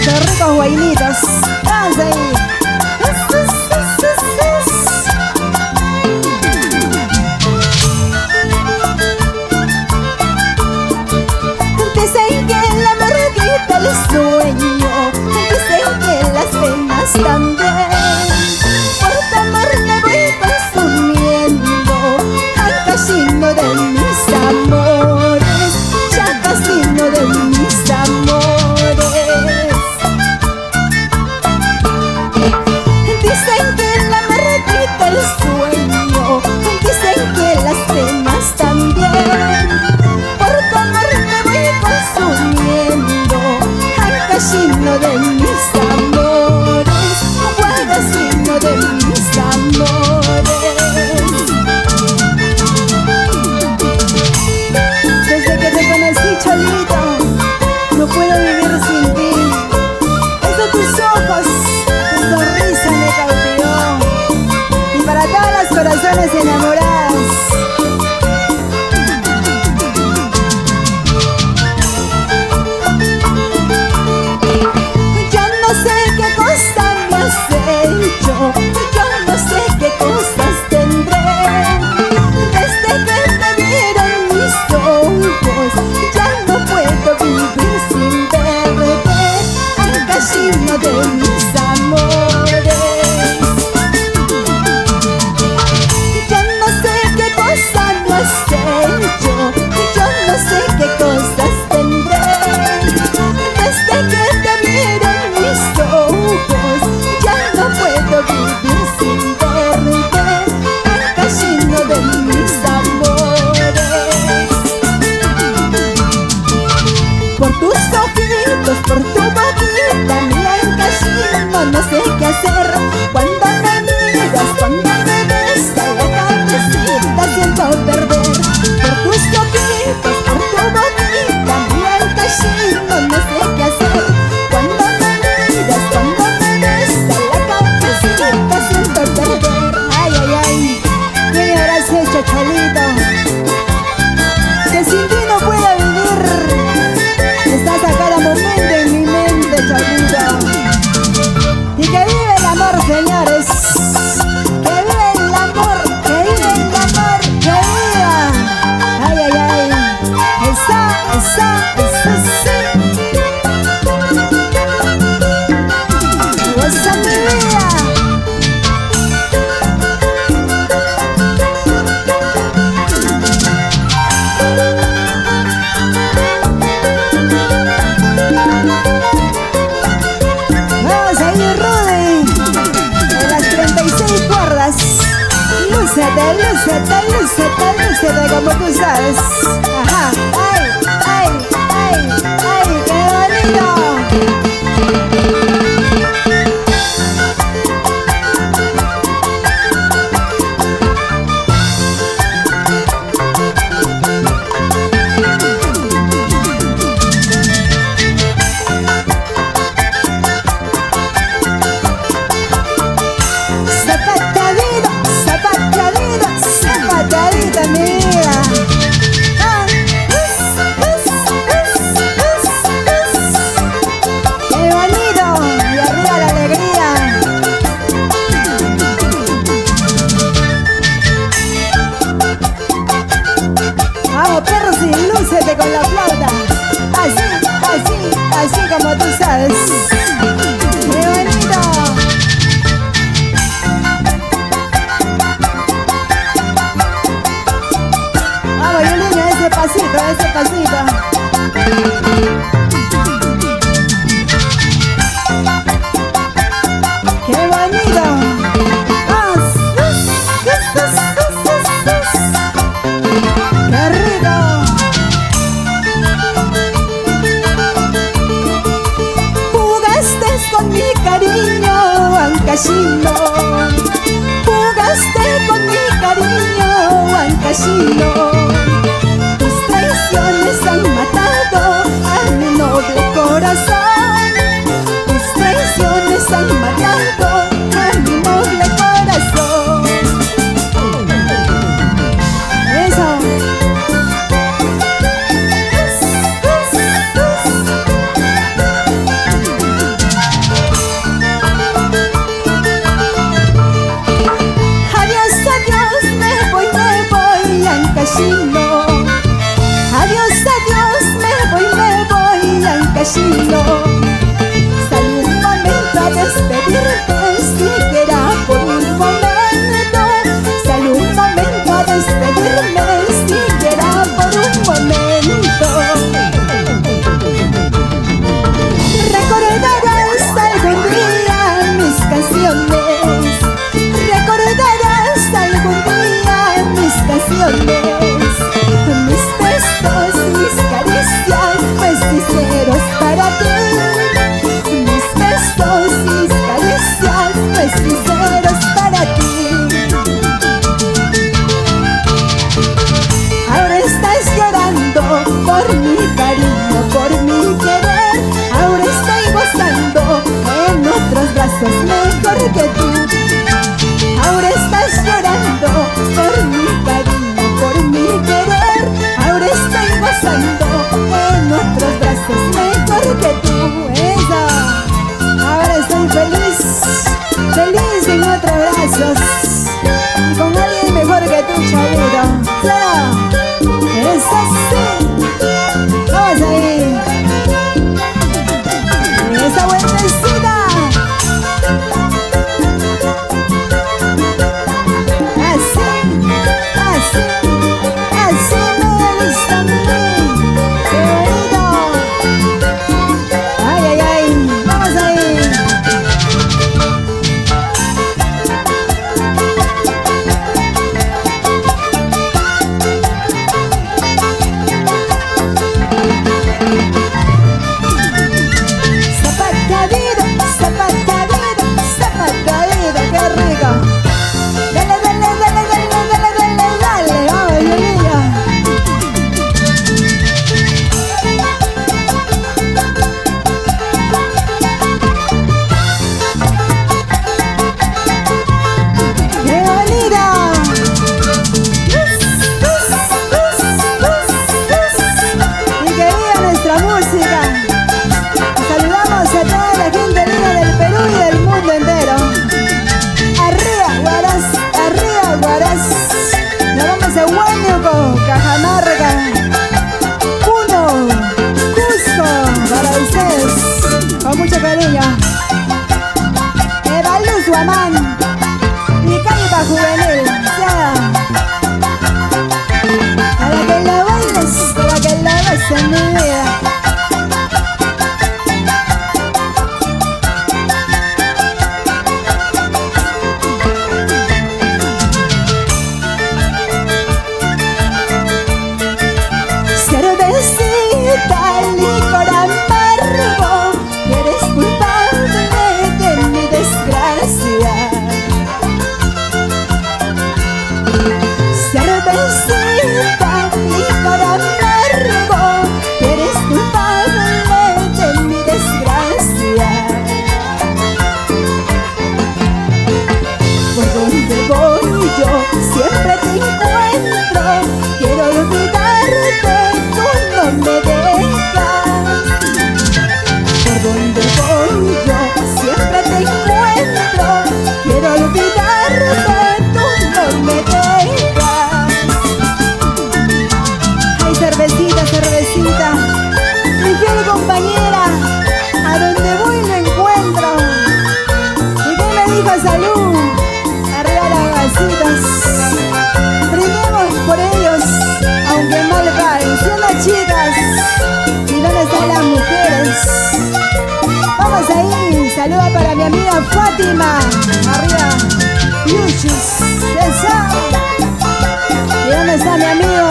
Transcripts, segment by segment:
Esos ricos guainitos. Vamos ahí. Dicen que el amor quita el sueño, dicen que las penas también. Por tu amor me voy consumiendo al casino de mis amores, ya casino de mis amores. Dicen que el amor quita el sueño, dicen que las penas también. Por tu amor me voy consumiendo al casino de mis amores, al casino de mis amores. Desde que te conocí, Cholito, no puedo vivir sin ti. Es de tus ojos, tu sonrisa me cautivó. Y para todos los corazones enamorados, yo no sé qué cosa me has hecho, yo no sé qué cosas tendré. Desde que te vieron mis ojos, ya no puedo vivir sin verte al casino de mis amores. Yo no sé qué cosa me has hecho, yo no sé qué cosas tendré. Desde que te vieron mis ojos, ya no puedo vivir sin verte al casino de mis amores. Por tus ojitos, por tu boquita, mira el casino, no sé qué hacer. Cuando me miras, cuando me besas, la cabecita siento perder. Por tus ojitos, por tu boquita, mira el casino, no sé qué hacer. Cuando me miras, cuando me besas, la cabecita siento perder. Ay, ay, ay, ¿qué me habrás hecho, Cholito? Que sin ti no puedo vivir. Estás a cada momento en mi mente, Cholito. Y que vive el amor, señores. Que vive el amor, que vive el amor, que viva. Ay, ay, ay. Esa, sí. Goza mi vida. Vamos ahí, Rudy, en las 36 cuerdas. Lúcete, lúcete, lúcete, lúcete como tú sabes. Ajá, ay, ay, ay, ay, qué bonito. Zapateadito, zapateadito, zapateadito, mira. Ah, qué bonito, y arriba la alegría. Vamos, Percy, lúcete con la flauta. Así, así, así como tú sabes. Qué bonito. Vamos, Yulín, ese pasito, ese pasito. ¡Qué bonito! ¡Vamos! ¡Qué rico! Jugaste con mi cariño al casino. Jugaste con mi cariño al casino. Tus traiciones han matado a mi noble corazón. Tus traiciones han matado a mi noble corazón. Eso. juvenil. Para que la bailes, para que la beses, mi vida. Cervecita, licor amargo, que eres culpable de mi desgracia. Cervecita, licor amargo, que eres culpable de mi desgracia. Por donde voy yo siempre te encuentro, quiero olvidarte, tú no me dejas. Por donde voy yo siempre te encuentro, quiero olvidarte, tú no me dejas. Ay, cervecita, cervecita, mi fiel compañera, a donde voy lo encuentro. ¿Y qué me dijo? Salud, arriba las vasitas, brindemos por ellos, aunque mal paguen. Son las chicas, ¿y dónde están las mujeres? Vamos ahí, saluda para mi amiga Fátima, arriba, Yuchis, esa. ¿Y dónde está mi amigo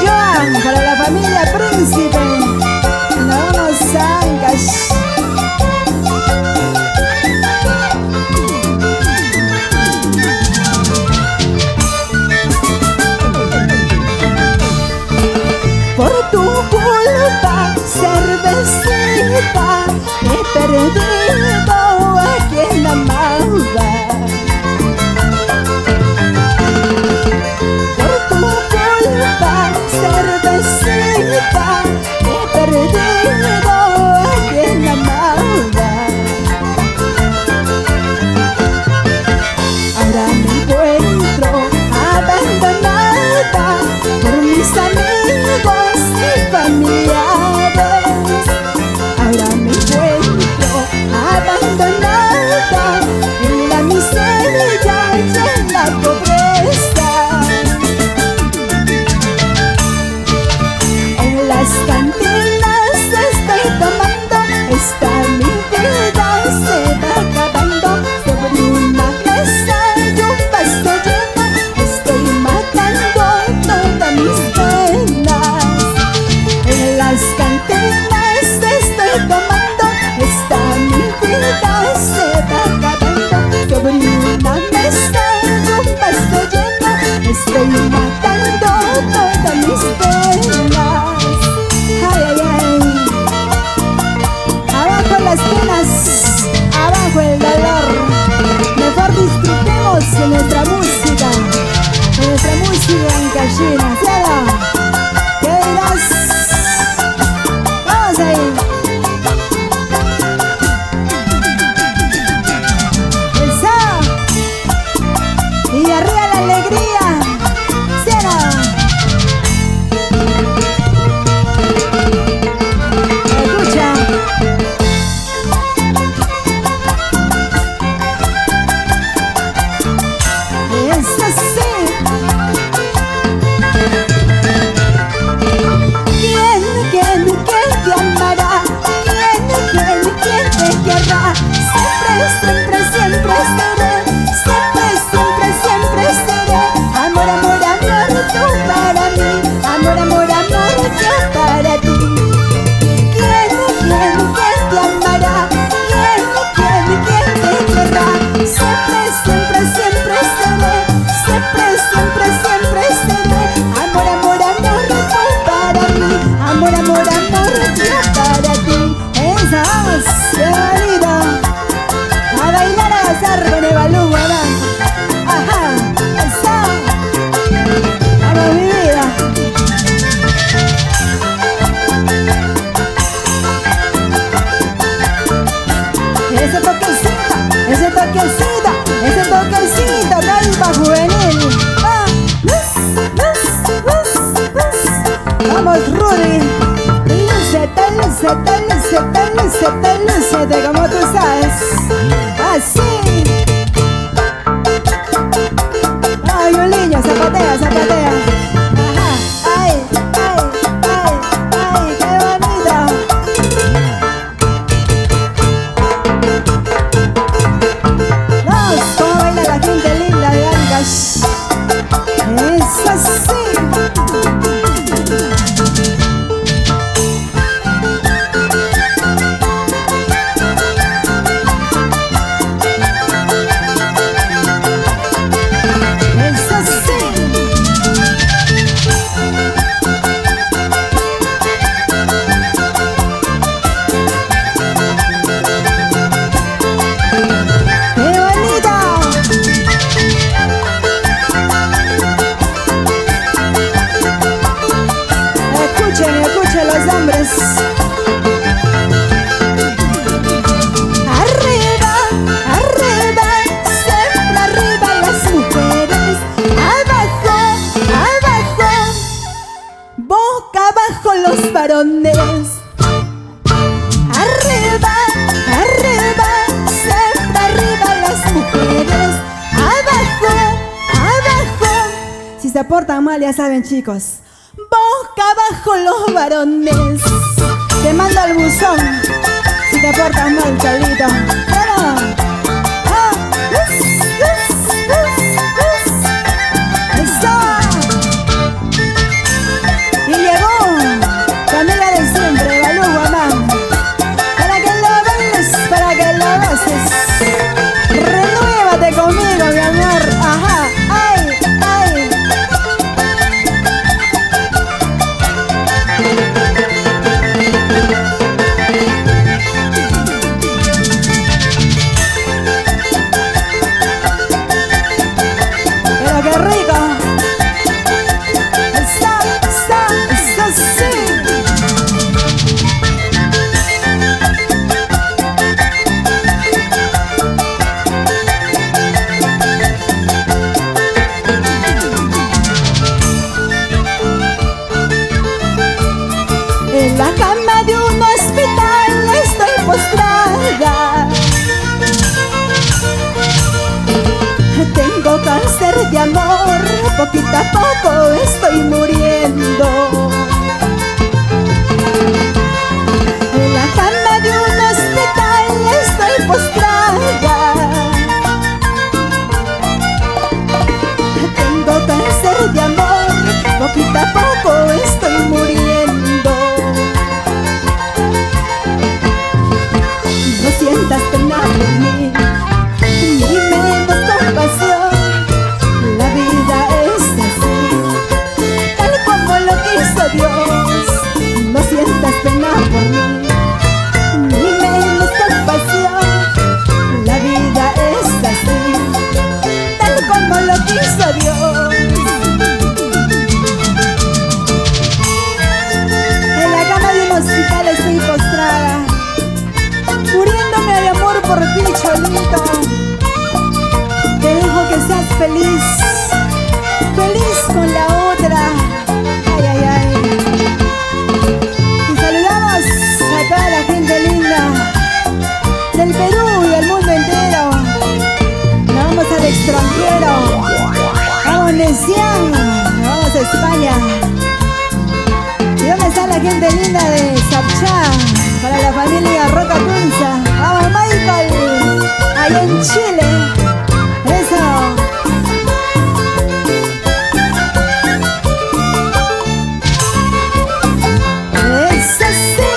Joan? Para la familia Príncipe, no nos zangas. Por tu culpa, cervecita, he perdido a quien amaba. Por tu culpa, cervecita, he perdido a quien amaba. Ahora me encuentro abandonada por mis amigos y familiares. Ahora me encuentro abandonada en la miseria y en la pobreza. En las cantinas estoy tomando, esta mi vida se va acabando. Sobre una mesa y un vaso lleno, estoy matando todas mis penas. En las cantinas estoy tomando, esta mi vida se va acabando. Sobre una mesa y un vaso lleno, estoy matando todas mis penas. Ay, ay, ay. Abajo las penas, abajo el dolor. Mejor disfrutemos de nuestra música ancashina, ¿cierto? ¿Qué dirás? Vamos ahí. Eso. Y arriba la alegría, ¿cierto? Escucha. Eso sí. ¿Quién te amará? ¿Quién te querrá? Siempre, siempre, siempre seré. Siempre seré. Amor, amor, amor, tú para mí. Amor, amor, amor, yo para ti. ¿Quién te amará? ¿Quién te querrá? Siempre, siempre, siempre seré. Siempre, siempre, siempre seré. Amor, amor, amor, tú para mí. Amor, amor, amor, yo para ti. Esa vamos, qué bonito. A bailar, a gozar con el balú, ¿verdad? Ajá, esa. Vamos, mi vida. Ese toquecito, ese toquecito, ese toquecito, calva juvenil. Ah, vamos, Rudy. Lúcete como tú sabes. Así. zapatea, zapatea. Ajá, ay, ay, ay, ay, qué bonita. Vamos, cómo baila la gente linda de Ancash. Es así. Escuchen los hombres. Arriba, arriba, siempre arriba las mujeres. Abajo, abajo, boca abajo los varones. Arriba, arriba, siempre arriba las mujeres. Abajo, abajo. Si se portan mal ya saben, chicos. Boca abajo los varones. Te mando al buzón si te portas mal, Carlito. Bueno, eso. Y llegó tu amiga de siempre, Balú Guamán, para que lo bailes, para que lo goces. Renuévate conmigo, mi amor. Ajá, ay, ay. Pero qué rico. Está, sí. En la cama de un hospital estoy postrada. Tengo cáncer de amor, poquito a poco estoy muriendo. En la cama de un hospital estoy postrada. Tengo cáncer de amor, poquito a poco estoy muriendo. No sientas pena por mí, ni menos compasión. La vida es así, tal como lo quiso Dios. No sientas pena por mí, ni menos compasión. La vida es así, tal como lo quiso Dios. En la cama de un hospital estoy postrada, muriéndome de amor por ti, Cholito. Te dejo que seas feliz, feliz con la otra. Ay, ay, ay. Y saludamos a toda la gente linda del Perú y del mundo entero. Nos vamos al extranjero. Vamos, Nesian. Nos vamos a España. ¿Y dónde está la gente linda de Sapchá? Para la familia Roca Tunza. Vamos, Michael, allá en Chile. Eso. Eso sí.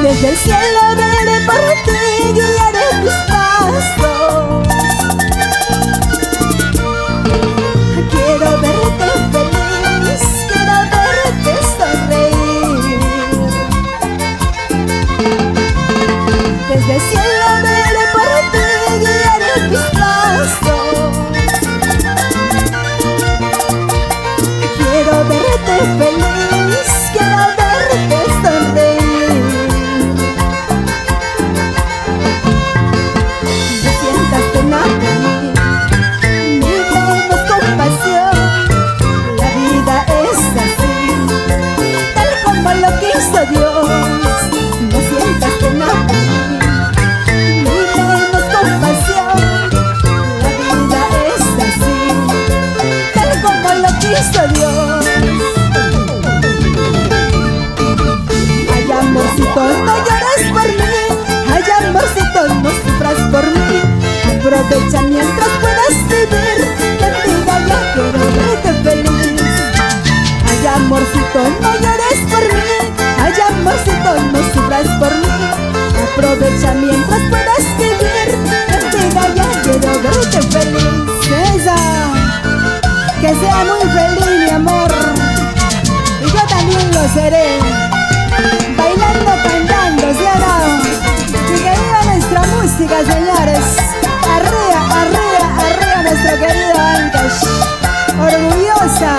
Desde el cielo veré por ti, guiaré tus pasos. Quiero verte feliz, quiero verte sonreír. Desde el cielo veré por ti, guiaré tus pasos. Quiero verte feliz, quiero verte sonreír. No sientas pena por mí, ni menos compasión. La vida es así, tal como lo quiso Dios. Aprovecha mientras puedas vivir. Venga ya, quiero verte feliz. Esa, que sea muy feliz, mi amor. Y yo también lo seré. Bailando, cantando, ¿sí o no? Y que viva nuestra música, señores. Arriba, arriba, arriba nuestro querido Ancash. Orgullosa.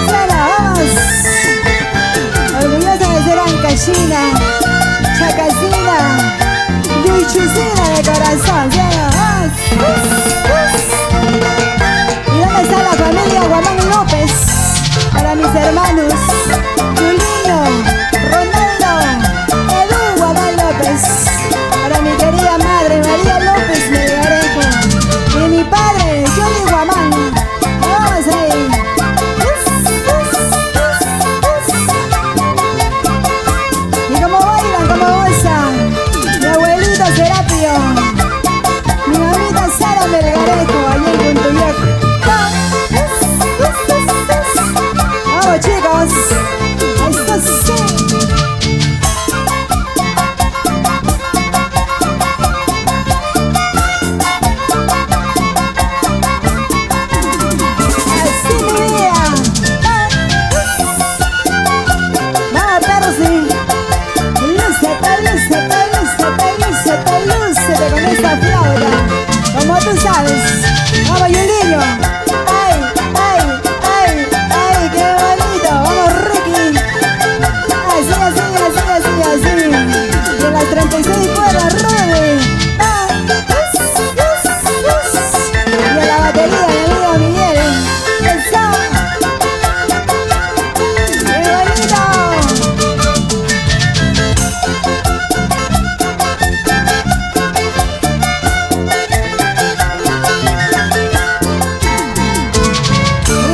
¿Sí o no? Vamos. Orgullosa de ser ancashina, chacacina, yuchucina de corazón. ¿Sí o no? Vamos. ¿Y dónde está la familia Guamán López? Para mis hermanos Julinho, Ronaldo, Edu Guamán López. Para mi querida madre María López Melgarejo. Y mi padre Johnny Guamán. Vamos ahí. Y como bailan, como gozan. Mi abuelito Serapio, mi mamita Sara Melgarejo, allá en Puntuyac. Vamos, chicos. Esto sí. Así mi vida. Vamos, perros, sí. Lúcete, lúcete, lúcete, lúcete, lúcete con esta flauta. Como tú sabes. Vamos, Yuliño. Ay, ay, ay, ay, qué bonito. Vamos, Ricky. Así, así, así, así, así. De las 36 cuerdas, Rudy. Y a la batería, mi amigo Miguel. Eso. Qué bonito.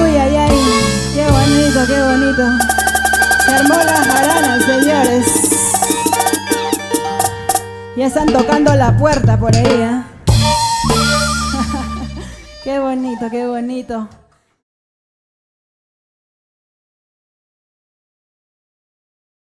Uy, ay, ay, qué bonito, qué bonito. Se armó la jarana, señores. Ya están tocando la puerta por ahí, ¿eh? Qué bonito, qué bonito.